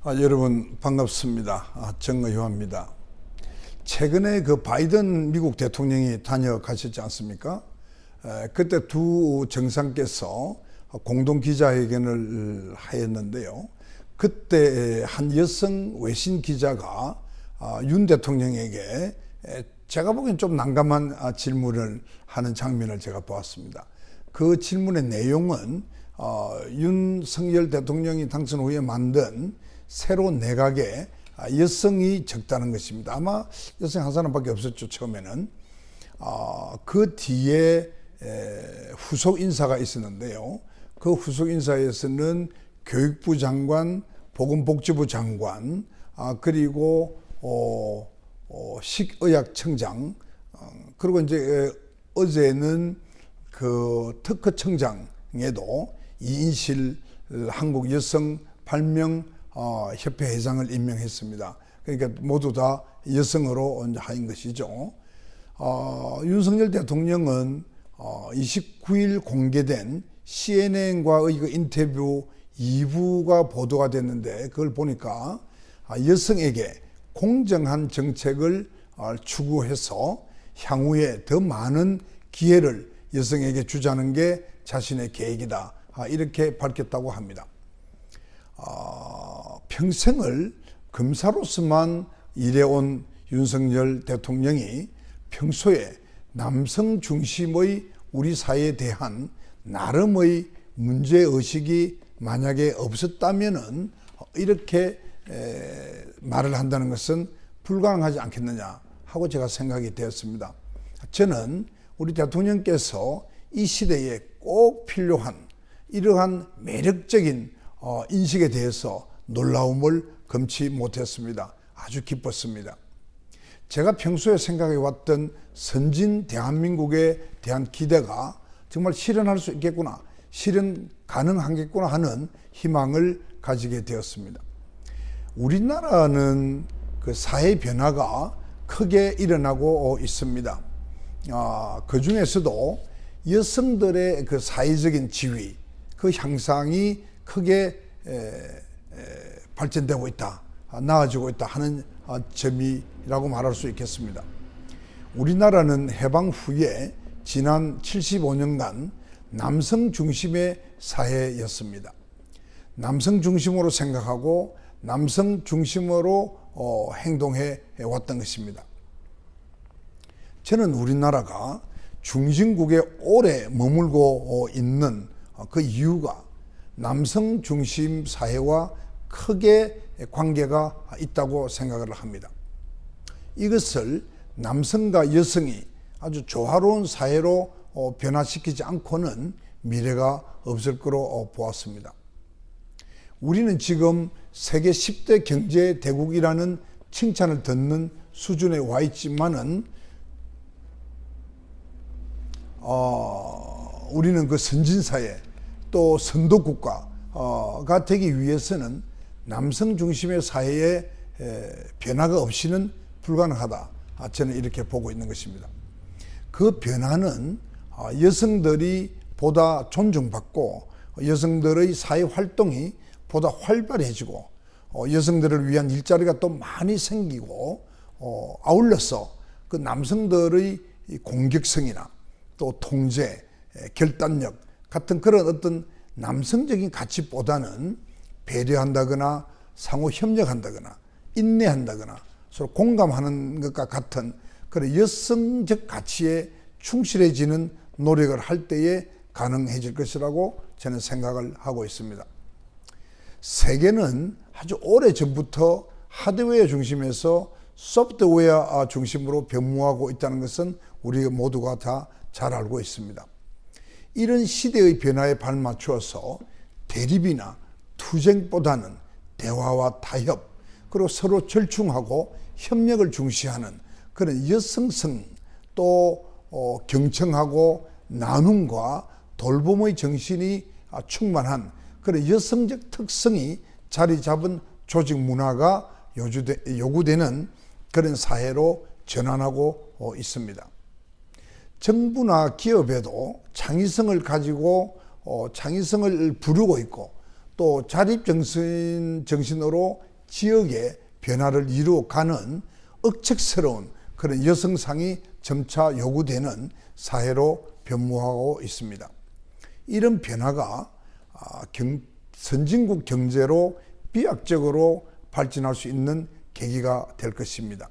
여러분 반갑습니다. 정의화입니다. 최근에 그 바이든 미국 대통령이 다녀가셨지 않습니까? 그때 두 정상께서 공동 기자회견을 하였는데요. 그때 한 여성 외신 기자가 윤 대통령에게 제가 보기엔 좀 난감한 질문을 하는 장면을 제가 보았습니다. 그 질문의 내용은 윤석열 대통령이 당선 후에 만든 새로 내각에 여성이 적다는 것입니다. 아마 여성이 한 사람밖에 없었죠, 처음에는. 그 뒤에 후속 인사가 있었는데요. 그 후속 인사에서는 교육부 장관, 보건복지부 장관, 그리고 식의약청장, 그리고 이제 어제는 그 특허청장에도 이인실 한국 여성 발명 협회 회장을 임명했습니다. 그러니까 모두 다 여성으로 한 것이죠. 윤석열 대통령은 29일 공개된 CNN과의 그 인터뷰 2부가 보도가 됐는데, 그걸 보니까 여성에게 공정한 정책을 추구해서 향후에 더 많은 기회를 여성에게 주자는 게 자신의 계획이다, 이렇게 밝혔다고 합니다. 평생을 검사로서만 일해온 윤석열 대통령이 평소에 남성 중심의 우리 사회에 대한 나름의 문제의식이 만약에 없었다면은 이렇게 말을 한다는 것은 불가능하지 않겠느냐 하고 제가 생각이 되었습니다. 저는 우리 대통령께서 이 시대에 꼭 필요한 이러한 매력적인 인식에 대해서 놀라움을 금치 못했습니다. 아주 기뻤습니다. 제가 평소에 생각해 왔던 선진 대한민국에 대한 기대가 정말 실현할 수 있겠구나, 실현 가능하겠구나 하는 희망을 가지게 되었습니다. 우리나라는 그 사회 변화가 크게 일어나고 있습니다. 그 중에서도 여성들의 그 사회적인 지위, 그 향상이 크게 발전되고 있다, 나아지고 있다 하는 점이라고 말할 수 있겠습니다. 우리나라는 해방 후에 지난 75년간 남성 중심의 사회였습니다. 남성 중심으로 생각하고 남성 중심으로 행동해 왔던 것입니다. 저는 우리나라가 중진국에 오래 머물고 있는 그 이유가 남성 중심 사회와 크게 관계가 있다고 생각을 합니다. 이것을 남성과 여성이 아주 조화로운 사회로 변화시키지 않고는 미래가 없을 거로 보았습니다. 우리는 지금 세계 10대 경제 대국이라는 칭찬을 듣는 수준에 와 있지만은 우리는 그 선진사회 또 선도국가가 되기 위해서는 남성 중심의 사회에 변화가 없이는 불가능하다, 저는 이렇게 보고 있는 것입니다. 그 변화는 여성들이 보다 존중받고 여성들의 사회 활동이 보다 활발해지고 여성들을 위한 일자리가 또 많이 생기고 아울러서 그 남성들의 공격성이나 또 통제, 결단력 같은 그런 어떤 남성적인 가치보다는 배려한다거나 상호 협력한다거나 인내한다거나 서로 공감하는 것과 같은 그런 여성적 가치에 충실해지는 노력을 할 때에 가능해질 것이라고 저는 생각을 하고 있습니다. 세계는 아주 오래전부터 하드웨어 중심에서 소프트웨어 중심으로 변모하고 있다는 것은 우리 모두가 다 잘 알고 있습니다. 이런 시대의 변화에 발맞추어서 대립이나 투쟁보다는 대화와 타협, 그리고 서로 절충하고 협력을 중시하는 그런 여성성, 또 경청하고 나눔과 돌봄의 정신이 충만한 그런 여성적 특성이 자리 잡은 조직 문화가 요구되는 그런 사회로 전환하고 있습니다. 정부나 기업에도 창의성을 가지고 창의성을 부르고 있고 또 자립정신으로 지역의 변화를 이루어가는 억척스러운 그런 여성상이 점차 요구되는 사회로 변모하고 있습니다. 이런 변화가 선진국 경제로 비약적으로 발전할 수 있는 계기가 될 것입니다.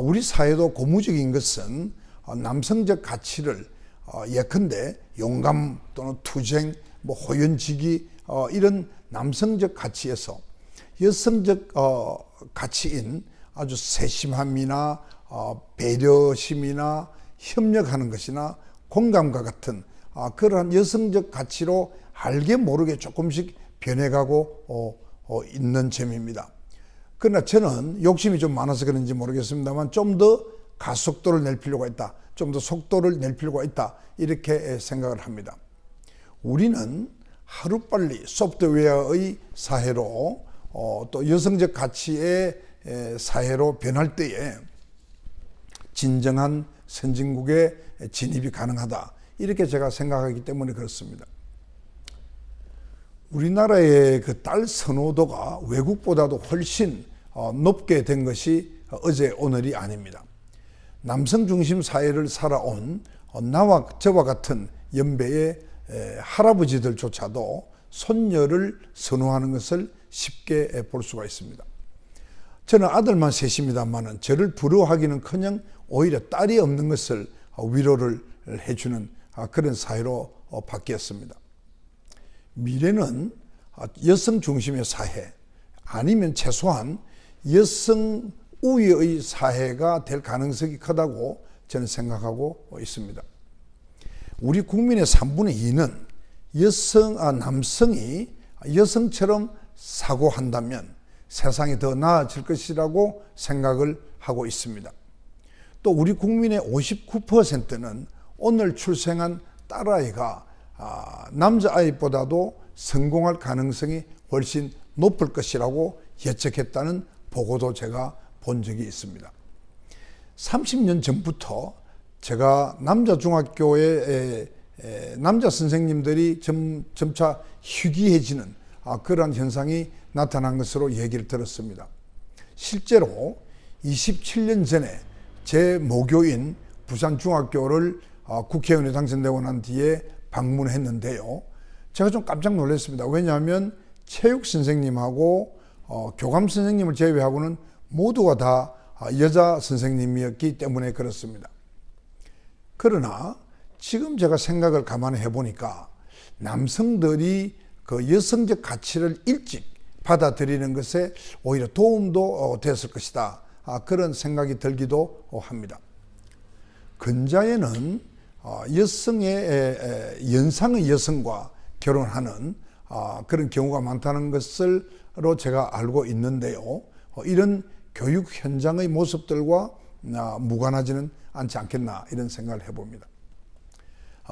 우리 사회도 고무적인 것은 남성적 가치를 예컨대 용감 또는 투쟁, 호연지기 이런 남성적 가치에서 여성적 가치인 아주 세심함이나 배려심이나 협력하는 것이나 공감과 같은 그러한 여성적 가치로 알게 모르게 조금씩 변해가고 있는 점입니다. 그러나 저는 욕심이 좀 많아서 그런지 모르겠습니다만 좀 더 가속도를 낼 필요가 있다. 좀 더 속도를 낼 필요가 있다. 이렇게 생각을 합니다. 우리는 하루빨리 소프트웨어의 사회로 또 여성적 가치의 사회로 변할 때에 진정한 선진국의 진입이 가능하다. 이렇게 제가 생각하기 때문에 그렇습니다. 우리나라의 그 딸 선호도가 외국보다도 훨씬 높게 된 것이 어제 오늘이 아닙니다. 남성 중심 사회를 살아온 나와 저와 같은 연배의 할아버지들조차도 손녀를 선호하는 것을 쉽게 볼 수가 있습니다. 저는 아들만 셋입니다만은 저를 부러워하기는커녕 오히려 딸이 없는 것을 위로를 해주는 그런 사회로 바뀌었습니다. 미래는 여성 중심의 사회 아니면 최소한 여성 우위의 사회가 될 가능성이 크다고 저는 생각하고 있습니다. 우리 국민의 3분의 2는 남성이 여성처럼 사고한다면 세상이 더 나아질 것이라고 생각을 하고 있습니다. 또 우리 국민의 59%는 오늘 출생한 딸아이가 남자아이보다도 성공할 가능성이 훨씬 높을 것이라고 예측했다는 보고도 제가 본 적이 있습니다. 30년 전부터 제가 남자 중학교에 남자 선생님들이 점차 희귀해지는 그러한 현상이 나타난 것으로 얘기를 들었습니다. 실제로 27년 전에 제 모교인 부산중학교를 국회의원에 당선되고 난 뒤에 방문했는데요. 제가 좀 깜짝 놀랐습니다. 왜냐하면 체육 선생님하고 교감 선생님을 제외하고는 모두가 다 여자 선생님이었기 때문에 그렇습니다. 그러나 지금 제가 생각을 가만히 해보니까 남성들이 그 여성적 가치를 일찍 받아들이는 것에 오히려 도움도 됐을 것이다. 그런 생각이 들기도 합니다. 근자에는 연상의 여성과 결혼하는 그런 경우가 많다는 것으로 제가 알고 있는데요. 이런 교육 현장의 모습들과 무관하지는 않지 않겠나 이런 생각을 해봅니다.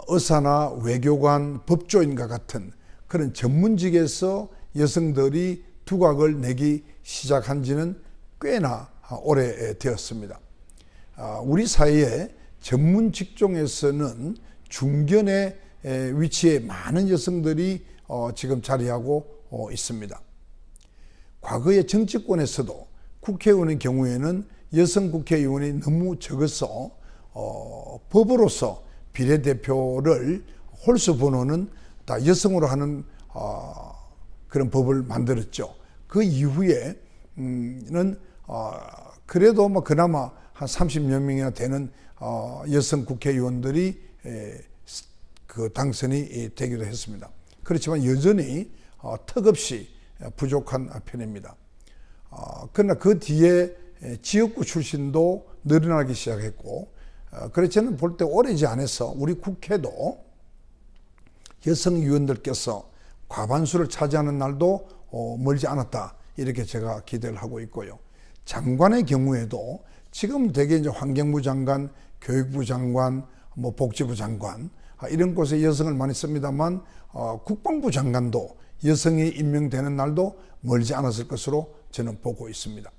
의사나 외교관, 법조인과 같은 그런 전문직에서 여성들이 두각을 내기 시작한 지는 꽤나 오래되었습니다. 우리 사회의 전문 직종에서는 중견의 위치에 많은 여성들이 지금 자리하고 있습니다. 과거의 정치권에서도 국회의원의 경우에는 여성 국회의원이 너무 적어서 법으로서 비례대표를 홀수 번호는 다 여성으로 하는 그런 법을 만들었죠. 그 이후에는 그래도 그나마 한 30여 명이나 되는 여성 국회의원들이 그 당선이 되기도 했습니다. 그렇지만 여전히 턱없이 부족한 편입니다. 그러나 그 뒤에 지역구 출신도 늘어나기 시작했고, 그렇지는 볼 때 오래지 않아서 우리 국회도 여성 의원들께서 과반수를 차지하는 날도 멀지 않았다. 이렇게 제가 기대를 하고 있고요. 장관의 경우에도 지금 대개 이제 환경부 장관, 교육부 장관, 복지부 장관 이런 곳에 여성을 많이 씁니다만 국방부 장관도 여성이 임명되는 날도 멀지 않았을 것으로 저는 보고 있습니다.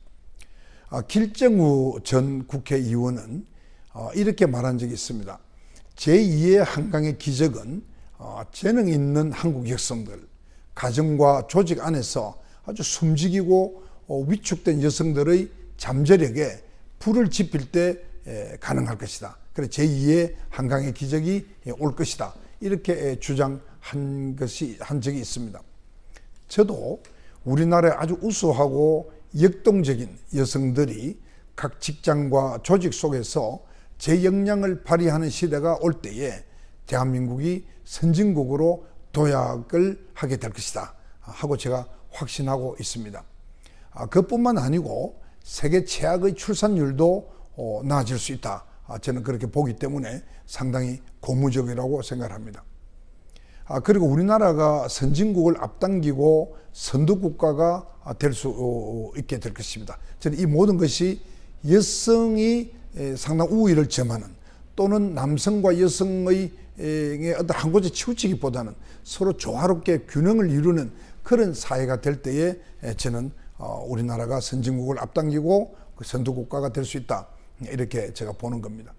길정우 전 국회의원은 이렇게 말한 적이 있습니다. 제2의 한강의 기적은 재능 있는 한국 여성들, 가정과 조직 안에서 아주 숨지기고 위축된 여성들의 잠재력에 불을 지필 때 가능할 것이다. 그래서 제2의 한강의 기적이 올 것이다. 이렇게 주장한 적이 있습니다. 저도 우리나라의 아주 우수하고 역동적인 여성들이 각 직장과 조직 속에서 제 역량을 발휘하는 시대가 올 때에 대한민국이 선진국으로 도약을 하게 될 것이다 하고 제가 확신하고 있습니다. 그뿐만 아니고 세계 최악의 출산율도 나아질 수 있다. 저는 그렇게 보기 때문에 상당히 고무적이라고 생각합니다. 그리고 우리나라가 선진국을 앞당기고 선도국가가 될 수 있게 될 것입니다. 저는 이 모든 것이 여성이 상당 우위를 점하는 또는 남성과 여성의 어떤 한 곳에 치우치기보다는 서로 조화롭게 균형을 이루는 그런 사회가 될 때에 저는 우리나라가 선진국을 앞당기고 선도국가가 될 수 있다. 이렇게 제가 보는 겁니다.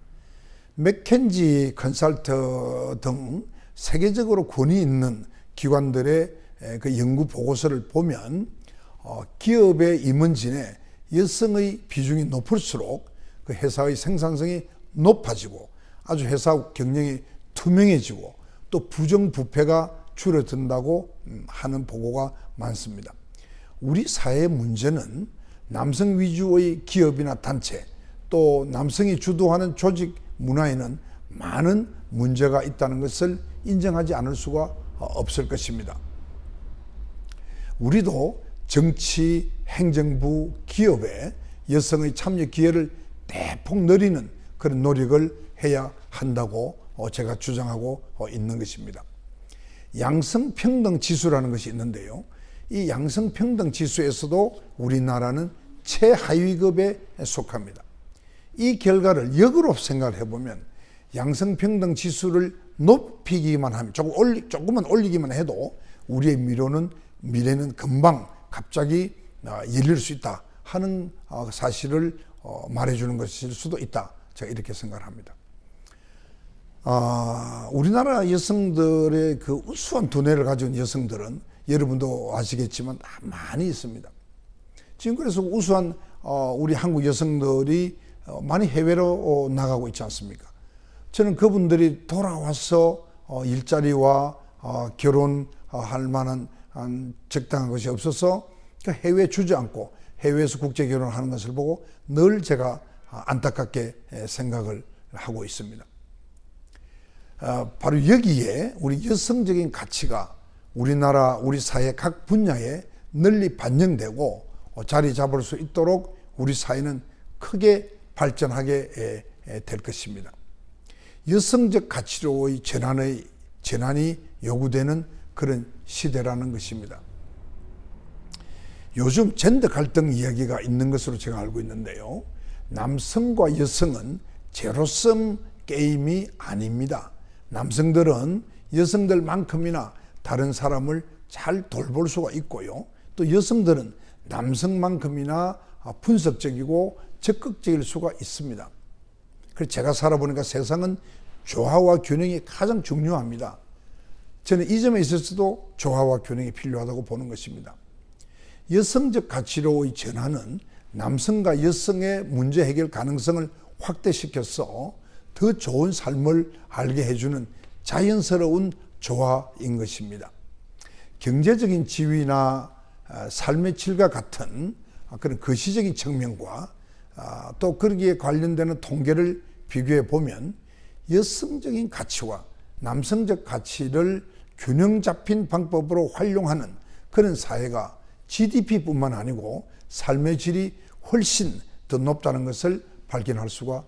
맥켄지 컨설트 등 세계적으로 권위 있는 기관들의 그 연구 보고서를 보면 기업의 임원진에 여성의 비중이 높을수록 그 회사의 생산성이 높아지고 아주 회사 경영이 투명해지고 또 부정부패가 줄어든다고 하는 보고가 많습니다. 우리 사회의 문제는 남성 위주의 기업이나 단체 또 남성이 주도하는 조직 문화에는 많은 문제가 있다는 것을 인정하지 않을 수가 없을 것입니다. 우리도 정치, 행정부, 기업에 여성의 참여 기회를 대폭 늘리는 그런 노력을 해야 한다고 제가 주장하고 있는 것입니다. 양성평등 지수라는 것이 있는데요. 이 양성평등 지수에서도 우리나라는 최하위급에 속합니다. 이 결과를 역으로 생각을 해보면 양성평등 지수를 높이기만 하면 조금만 올리기만 해도 우리의 미래는 금방 갑자기 열릴 수 있다 하는 사실을 말해주는 것일 수도 있다. 제가 이렇게 생각합니다. 우리나라 여성들의 그 우수한 두뇌를 가진 여성들은 여러분도 아시겠지만 많이 있습니다. 지금 그래서 우수한 우리 한국 여성들이 많이 해외로 나가고 있지 않습니까? 저는 그분들이 돌아와서 일자리와 결혼할 만한 적당한 것이 없어서 해외에 주저앉고 해외에서 국제 결혼하는 것을 보고 늘 제가 안타깝게 생각을 하고 있습니다. 바로 여기에 우리 여성적인 가치가 우리나라, 우리 사회 각 분야에 널리 반영되고 자리 잡을 수 있도록 우리 사회는 크게 발전하게 될 것입니다. 여성적 가치로의 전환이 요구되는 그런 시대라는 것입니다. 요즘 젠더 갈등 이야기가 있는 것으로 제가 알고 있는데요. 남성과 여성은 제로섬 게임이 아닙니다. 남성들은 여성들만큼이나 다른 사람을 잘 돌볼 수가 있고요. 또 여성들은 남성만큼이나 분석적이고 적극적일 수가 있습니다. 그래서 제가 살아보니까 세상은 조화와 균형이 가장 중요합니다. 저는 이 점에 있어서도 조화와 균형이 필요하다고 보는 것입니다. 여성적 가치로의 전환은 남성과 여성의 문제 해결 가능성을 확대시켜서 더 좋은 삶을 알게 해주는 자연스러운 조화인 것입니다. 경제적인 지위나 삶의 질과 같은 그런 거시적인 측면과 또 거기에 관련되는 통계를 비교해 보면 여성적인 가치와 남성적 가치를 균형 잡힌 방법으로 활용하는 그런 사회가 GDP뿐만 아니고 삶의 질이 훨씬 더 높다는 것을 발견할 수가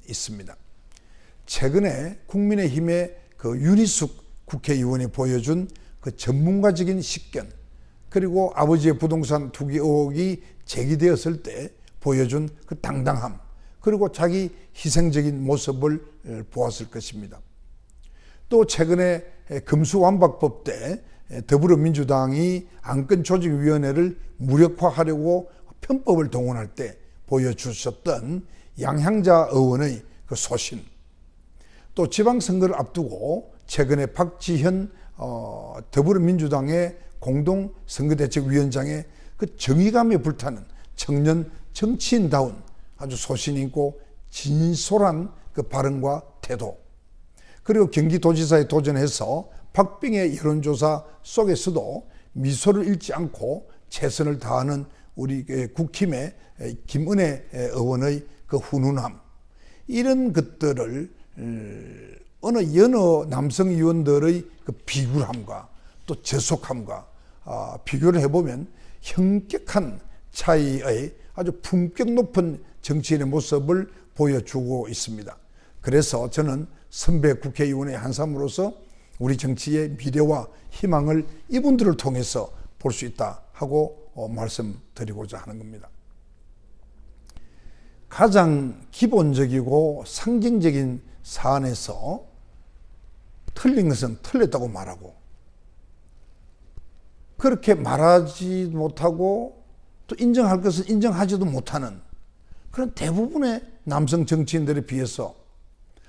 있습니다. 최근에 국민의힘의 그 윤희숙 국회의원이 보여준 그 전문가적인 식견, 그리고 아버지의 부동산 투기 의혹이 제기되었을 때 보여준 그 당당함, 그리고 자기 희생적인 모습을 보았을 것입니다. 또 최근에 금수완박법 때 더불어민주당이 안건조직위원회를 무력화하려고 편법을 동원할 때 보여주셨던 양향자 의원의 그 소신, 또 지방선거를 앞두고 최근에 박지현 더불어민주당의 공동선거대책위원장의 그 정의감에 불타는 청년 정치인다운 아주 소신 있고 진솔한 그 발언과 태도, 그리고 경기도지사에 도전해서 박빙의 여론조사 속에서도 미소를 잃지 않고 최선을 다하는 우리 국힘의 김은혜 의원의 그 훈훈함, 이런 것들을 여느 남성 의원들의 그 비굴함과 또 저속함과 비교를 해보면 현격한 차이의 아주 품격 높은 정치인의 모습을 보여주고 있습니다. 그래서 저는 선배 국회의원의 한 사람으로서 우리 정치의 미래와 희망을 이분들을 통해서 볼 수 있다 하고 말씀드리고자 하는 겁니다. 가장 기본적이고 상징적인 사안에서 틀린 것은 틀렸다고 말하고, 그렇게 말하지 못하고 또 인정할 것은 인정하지도 못하는 그런 대부분의 남성 정치인들에 비해서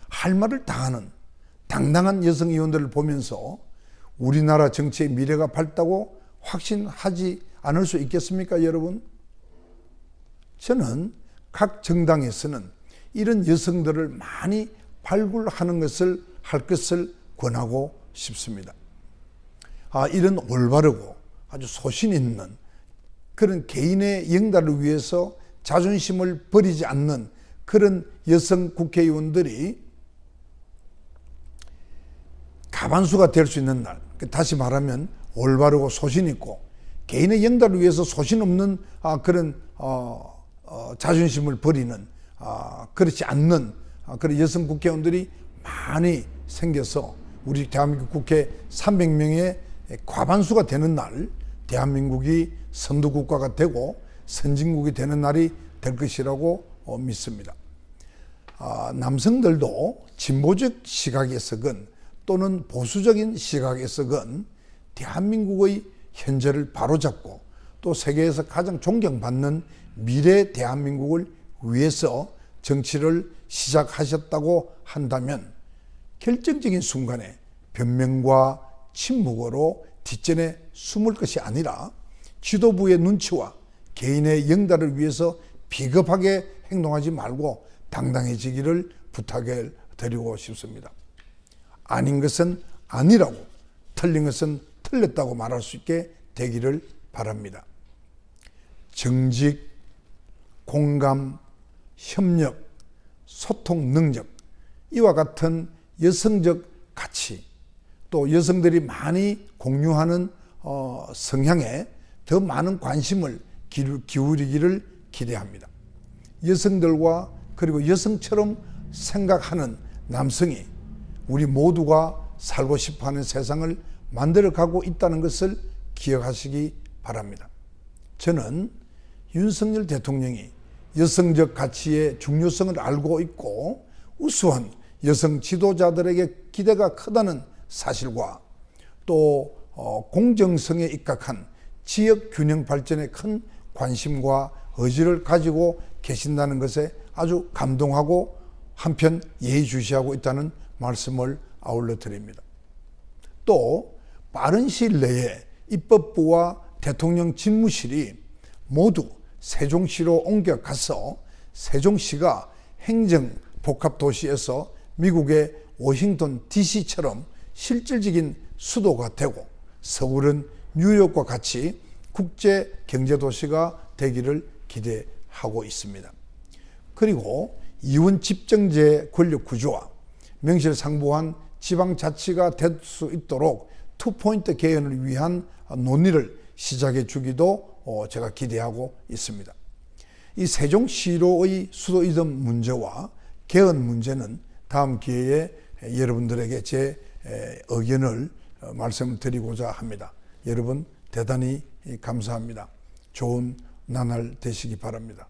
할 말을 다 하는 당당한 여성 의원들을 보면서 우리나라 정치의 미래가 밝다고 확신하지 않을 수 있겠습니까, 여러분? 저는 각 정당에서는 이런 여성들을 많이 발굴하는 것을 할 것을 권하고 싶습니다. 이런 올바르고 아주 소신 있는 그런 개인의 영달을 위해서 자존심을 버리지 않는 그런 여성 국회의원들이 가반수가 될 수 있는 날, 다시 말하면 올바르고 소신 있고 개인의 영달을 위해서 소신 없는 그런 자존심을 버리는 그렇지 않는 그런 여성 국회의원들이 많이 생겨서 우리 대한민국 국회 300명의 과반수가 되는 날, 대한민국이 선도국가가 되고 선진국이 되는 날이 될 것이라고 믿습니다. 남성들도 진보적 시각에서건 또는 보수적인 시각에서건 대한민국의 현재를 바로잡고 또 세계에서 가장 존경받는 미래 대한민국을 위해서 정치를 시작하셨다고 한다면 결정적인 순간에 변명과 침묵으로 뒷전에 숨을 것이 아니라 지도부의 눈치와 개인의 영달을 위해서 비겁하게 행동하지 말고 당당해지기를 부탁을 드리고 싶습니다. 아닌 것은 아니라고, 틀린 것은 틀렸다고 말할 수 있게 되기를 바랍니다. 정직, 공감, 협력, 소통 능력, 이와 같은 여성적 가치, 또 여성들이 많이 공유하는 성향에 더 많은 관심을 기울이기를 기대합니다. 여성들과 그리고 여성처럼 생각하는 남성이 우리 모두가 살고 싶어하는 세상을 만들어가고 있다는 것을 기억하시기 바랍니다. 저는 윤석열 대통령이 여성적 가치의 중요성을 알고 있고 우수한 여성 지도자들에게 기대가 크다는 사실과 또 공정성에 입각한 지역 균형 발전에 큰 관심과 의지를 가지고 계신다는 것에 아주 감동하고 한편 예의주시하고 있다는 말씀을 아울러 드립니다. 또 빠른 시일 내에 입법부와 대통령 집무실이 모두 세종시로 옮겨가서 세종시가 행정 복합도시에서 미국의 워싱턴 DC처럼 실질적인 수도가 되고 서울은 뉴욕과 같이 국제 경제도시가 되기를 기대하고 있습니다. 그리고 이원 집정제 권력 구조와 명실상부한 지방자치가 될 수 있도록 투포인트 개헌을 위한 논의를 시작해 주기도 제가 기대하고 있습니다. 이 세종시로의 수도 이전 문제와 개헌 문제는 다음 기회에 여러분들에게 제 의견을 말씀드리고자 합니다. 여러분 대단히 감사합니다. 좋은 나날 되시기 바랍니다.